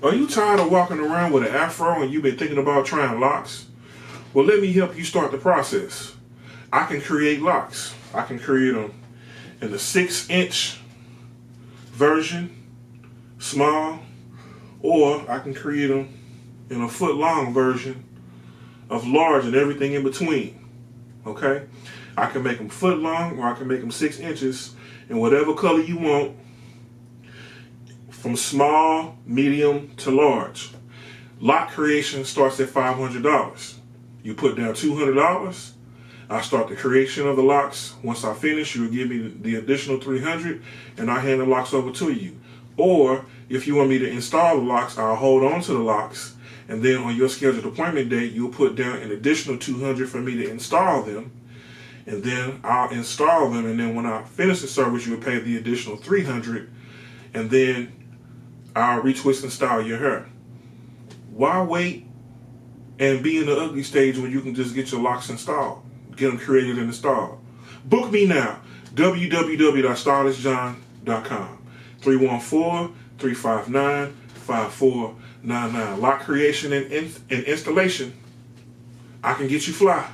Are you tired of walking around with an afro and you've been thinking about trying locks? Well, let me help you start the process. I can create locks. I can create them in the 6-inch version, small, or I can create them in a 1-foot-long version of large and everything in between. Okay? I can make them 1-foot-long, or I can make them 6 inches in whatever color you want, from small, medium to large. Loc Creation starts at $500. You put down $200. I start the creation of the locks. Once I finish, you'll give me the additional $300, and I hand the locks over to you. Or if you want me to install the locks, I'll hold on to the locks, and then on your scheduled appointment date, you'll put down an additional $200 for me to install them, and then I'll install them. And then when I finish the service, you'll pay the additional $300, and then I'll retwist and style your hair. Why wait and be in the ugly stage when you can just get your locks installed? Get them created and installed. Book me now. www.stylistjohn.com. 314-359-5499. Loc Creation and installation. I can get you fly.